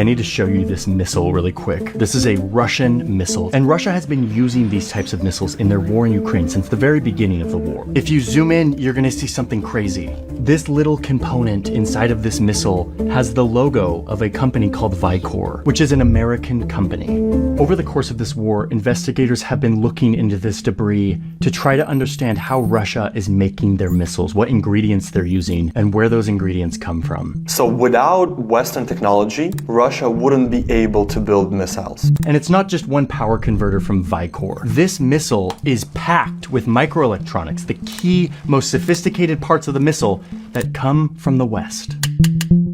I need to show you this missile really quick. This is a Russian missile, and Russia has been using these types of missiles in their war in Ukraine since the very beginning of the war. If you zoom in, you're gonna see something crazy. This little component inside of this missile has the logo of a company called Vicor, which is an American company. Over the course of this war, investigators have been looking into this debris to try to understand how Russia is making their missiles, what ingredients they're using, and where those ingredients come from. So without Western technology, Russia wouldn't be able to build missiles. And it's not just one power converter from Vicor. This missile is packed with microelectronics, the key, most sophisticated parts of the missile that come from the West.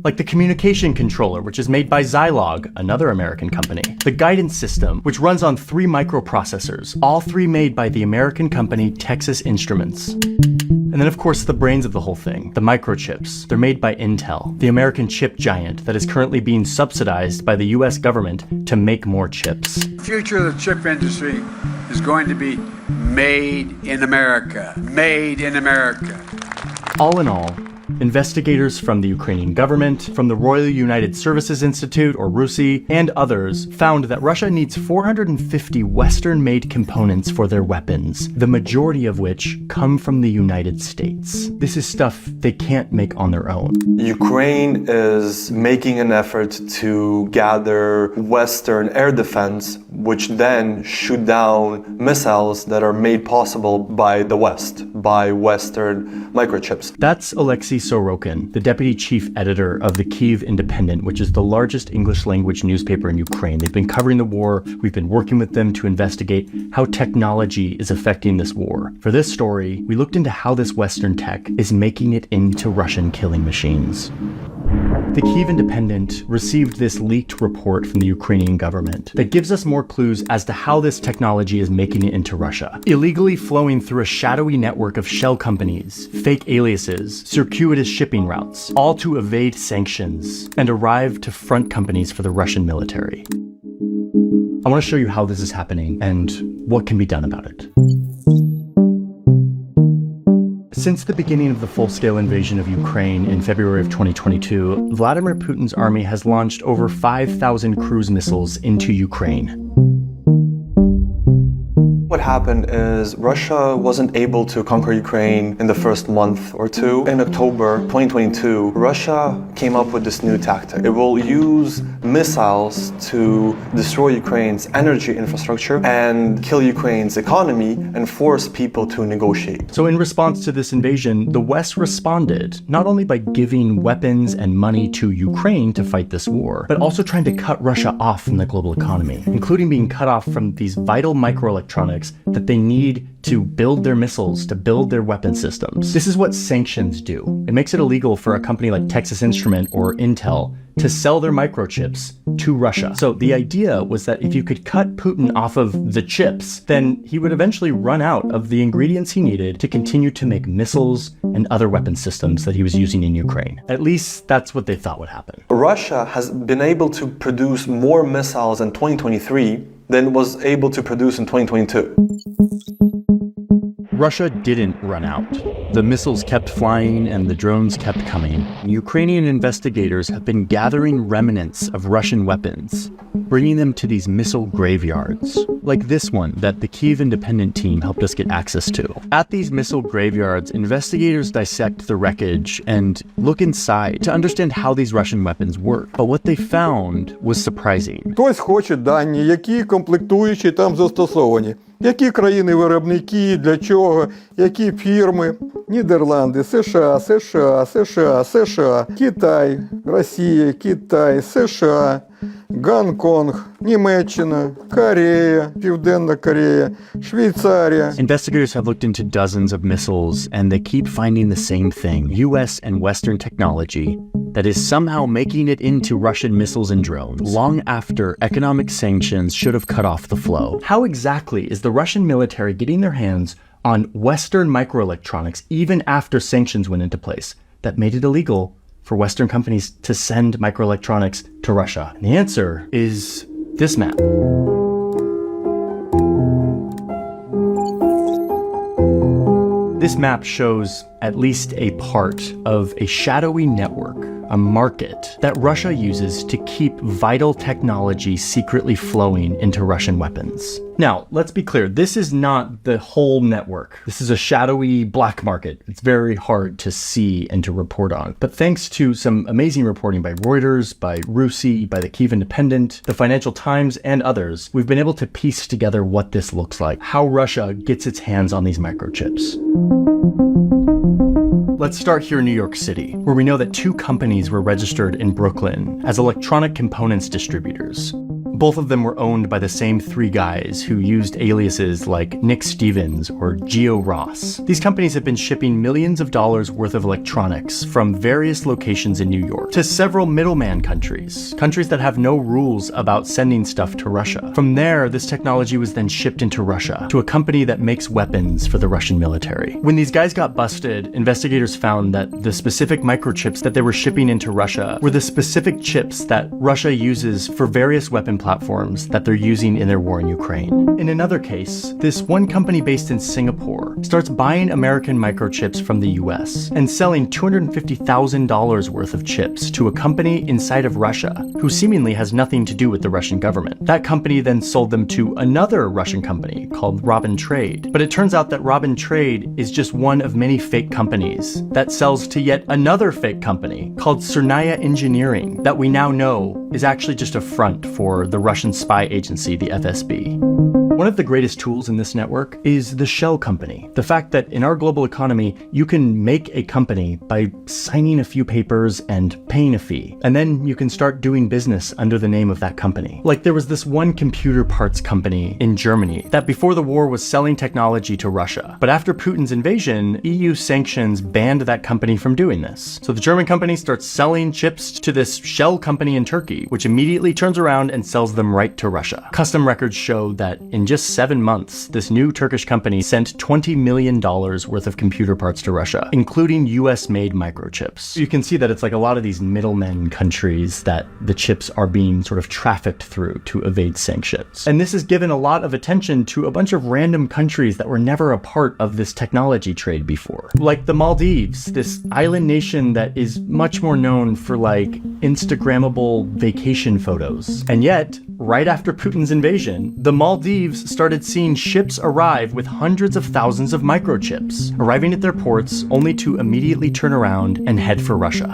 Like the communication controller, which is made by Zilog, another American company. The guidance system, which runs on 3 microprocessors, all 3 made by the American company Texas Instruments. And then, of course, the brains of the whole thing, the microchips. They're made by Intel, the American chip giant that is currently being subsidized by the US government to make more chips. The future of the chip industry is going to be made in America. Made in America. All in all, investigators from the Ukrainian government, from the Royal United Services Institute, or RUSI, and others found that Russia needs 450 Western-made components for their weapons, the majority of which come from the United States. This is stuff they can't make on their own. Ukraine is making an effort to gather Western air defense, which then shoot down missiles that are made possible by the West, by Western microchips. That's Alexei Sorokin, the deputy chief editor of the Kyiv Independent, which is the largest English-language newspaper in Ukraine. They've been covering the war. We've been working with them to investigate how technology is affecting this war. For this story, we looked into how this Western tech is making it into Russian killing machines. The Kyiv Independent received this leaked report from the Ukrainian government that gives us more clues as to how this technology is making it into Russia. Illegally flowing through a shadowy network of shell companies, fake aliases, circuitous shipping routes, all to evade sanctions and arrive to front companies for the Russian military. I want to show you how this is happening and what can be done about it. Since the beginning of the full-scale invasion of Ukraine in February of 2022, Vladimir Putin's army has launched over 5,000 cruise missiles into Ukraine. What happened is Russia wasn't able to conquer Ukraine in the first month or two. In October 2022, Russia came up with this new tactic. It will use missiles to destroy Ukraine's energy infrastructure and kill Ukraine's economy and force people to negotiate. So in response to this invasion, the West responded not only by giving weapons and money to Ukraine to fight this war, but also trying to cut Russia off from the global economy, including being cut off from these vital microelectronics that they need to build their missiles, to build their weapon systems. This is what sanctions do. It makes it illegal for a company like Texas Instrument or Intel to sell their microchips to Russia. So the idea was that if you could cut Putin off of the chips, then he would eventually run out of the ingredients he needed to continue to make missiles and other weapon systems that he was using in Ukraine. At least that's what they thought would happen. Russia has been able to produce more missiles in 2023 than was able to produce in 2022. Russia didn't run out. The missiles kept flying and the drones kept coming. Ukrainian investigators have been gathering remnants of Russian weapons, bringing them to these missile graveyards, like this one that the Kyiv Independent team helped us get access to. At these missile graveyards, investigators dissect the wreckage and look inside to understand how these Russian weapons work. But what they found was surprising. Хтось хоче дані, які комплектуючі там застосовані. Які країни-виробники, для чого, які фірми. Нідерланди, США, США, США, США, Китай, Росія, Китай, США, Гонконг, Німеччина, Корея, Південна Корея, Швейцарія. Investigators have looked into dozens of missiles and they keep finding the same thing, US and Western technology that is somehow making it into Russian missiles and drones, long after economic sanctions should have cut off the flow. How exactly is the Russian military getting their hands on Western microelectronics even after sanctions went into place that made it illegal for Western companies to send microelectronics to Russia? And the answer is this map. This map shows at least a part of a shadowy network a market that Russia uses to keep vital technology secretly flowing into Russian weapons. Now, let's be clear, this is not the whole network. This is a shadowy black market. It's very hard to see and to report on. But thanks to some amazing reporting by Reuters, by Rusia, by the Kyiv Independent, the Financial Times, and others, we've been able to piece together what this looks like, how Russia gets its hands on these microchips. Let's start here in New York City, where we know that 2 companies were registered in Brooklyn as electronic components distributors. Both of them were owned by the same 3 guys who used aliases like Nick Stevens or Geo Ross. These companies have been shipping millions of dollars worth of electronics from various locations in New York to several middleman countries that have no rules about sending stuff to Russia. From there, this technology was then shipped into Russia to a company that makes weapons for the Russian military. When these guys got busted, investigators found that the specific microchips that they were shipping into Russia were the specific chips that Russia uses for various weapon platforms that they're using in their war in Ukraine. In another case, this one company based in Singapore starts buying American microchips from the US and selling $250,000 worth of chips to a company inside of Russia who seemingly has nothing to do with the Russian government. That company then sold them to another Russian company called Robin Trade. But it turns out that Robin Trade is just one of many fake companies that sells to yet another fake company called Cernaya Engineering that we now know is actually just a front for the Russian spy agency, the FSB. One of the greatest tools in this network is the shell company. The fact that in our global economy, you can make a company by signing a few papers and paying a fee, and then you can start doing business under the name of that company. Like there was this one computer parts company in Germany that before the war was selling technology to Russia. But after Putin's invasion, EU sanctions banned that company from doing this. So the German company starts selling chips to this shell company in Turkey, which immediately turns around and sells them right to Russia. Custom records show that in just 7 months, this new Turkish company sent $20 million worth of computer parts to Russia, including US-made microchips. You can see that it's like a lot of these middlemen countries that the chips are being sort of trafficked through to evade sanctions. And this has given a lot of attention to a bunch of random countries that were never a part of this technology trade before. Like the Maldives, this island nation that is much more known for like Instagrammable vacation photos. And yet, right after Putin's invasion, the Maldives started seeing ships arrive with hundreds of thousands of microchips, arriving at their ports only to immediately turn around and head for Russia.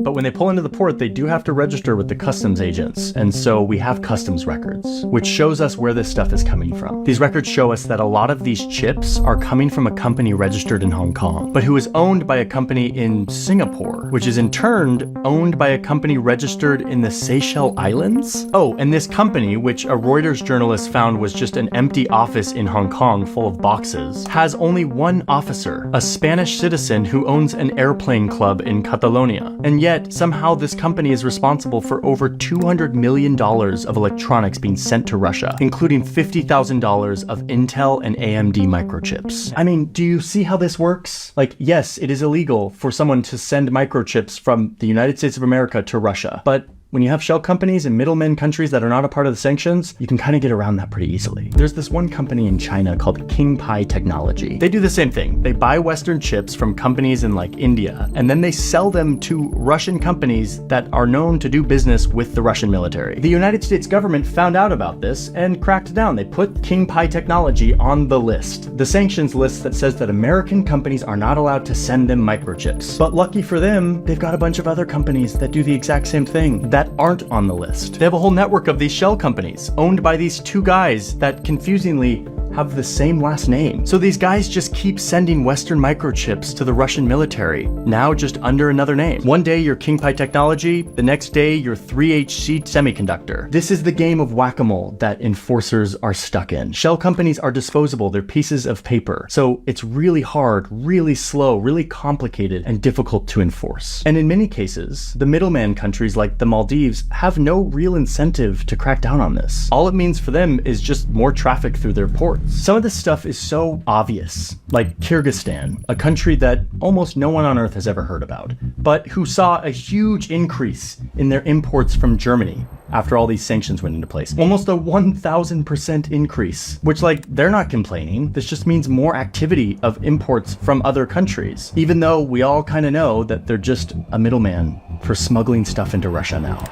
But when they pull into the port, they do have to register with the customs agents, and so we have customs records, which shows us where this stuff is coming from. These records show us that a lot of these chips are coming from a company registered in Hong Kong, but who is owned by a company in Singapore, which is in turn owned by a company registered in the Seychelles Islands. Oh, and this company, which a Reuters journalist found was just an empty office in Hong Kong full of boxes, has only one officer, a Spanish citizen who owns an airplane club in Catalonia. And yet, somehow this company is responsible for over $200 million of electronics being sent to Russia, including $50,000 of Intel and AMD microchips. I mean, do you see how this works? Like, yes, it is illegal for someone to send microchips from the United States of America to Russia, but when you have shell companies in middlemen countries that are not a part of the sanctions, you can kind of get around that pretty easily. There's this one company in China called King Pai Technology. They do the same thing. They buy Western chips from companies in like India, and then they sell them to Russian companies that are known to do business with the Russian military. The United States government found out about this and cracked down. They put King Pai Technology on the list, the sanctions list that says that American companies are not allowed to send them microchips. But lucky for them, they've got a bunch of other companies that do the exact same thing that aren't on the list. They have a whole network of these shell companies owned by these 2 guys that confusingly have the same last name. So these guys just keep sending Western microchips to the Russian military, now just under another name. One day you're King Pai Technology, the next day you're 3HC Semiconductor. This is the game of whack-a-mole that enforcers are stuck in. Shell companies are disposable, they're pieces of paper. So it's really hard, really slow, really complicated, and difficult to enforce. And in many cases, the middleman countries like the Maldives have no real incentive to crack down on this. All it means for them is just more traffic through their ports. Some of this stuff is so obvious, like Kyrgyzstan, a country that almost no one on earth has ever heard about, but who saw a huge increase in their imports from Germany after all these sanctions went into place. Almost a 1,000% increase, which, like, they're not complaining. This just means more activity of imports from other countries, even though we all kind of know that they're just a middleman for smuggling stuff into Russia now.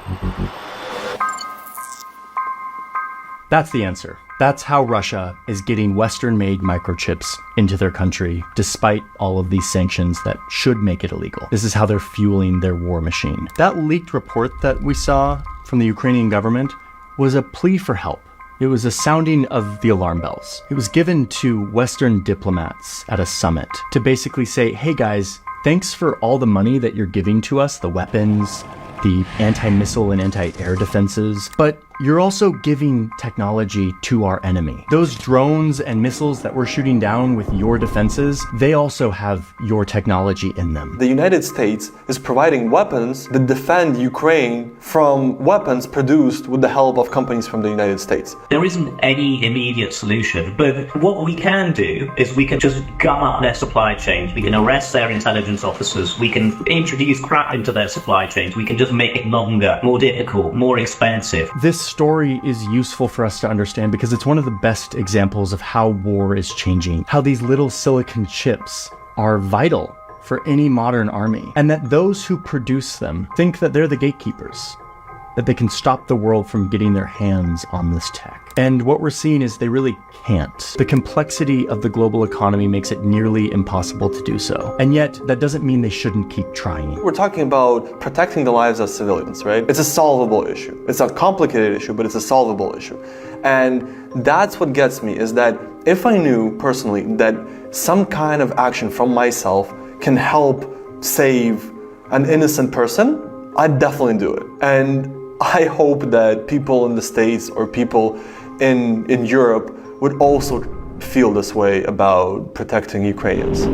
That's the answer. That's how Russia is getting Western-made microchips into their country, despite all of these sanctions that should make it illegal. This is how they're fueling their war machine. That leaked report that we saw from the Ukrainian government was a plea for help. It was a sounding of the alarm bells. It was given to Western diplomats at a summit to basically say, hey guys, thanks for all the money that you're giving to us, the weapons, the anti-missile and anti-air defenses, but you're also giving technology to our enemy. Those drones and missiles that we're shooting down with your defenses, they also have your technology in them. The United States is providing weapons that defend Ukraine from weapons produced with the help of companies from the United States. There isn't any immediate solution, but what we can do is we can just gum up their supply chains. We can arrest their intelligence officers. We can introduce crap into their supply chains. We can just make it longer, more difficult, more expensive. This story is useful for us to understand because it's one of the best examples of how war is changing, how these little silicon chips are vital for any modern army, and that those who produce them think that they're the gatekeepers, that they can stop the world from getting their hands on this tech. And what we're seeing is they really can't. The complexity of the global economy makes it nearly impossible to do so. And yet, that doesn't mean they shouldn't keep trying. We're talking about protecting the lives of civilians, right? It's a solvable issue. It's a complicated issue, but it's a solvable issue. And that's what gets me, is that if I knew personally that some kind of action from myself can help save an innocent person, I'd definitely do it. And I hope that people in the States or people in Europe would also feel this way about protecting Ukrainians.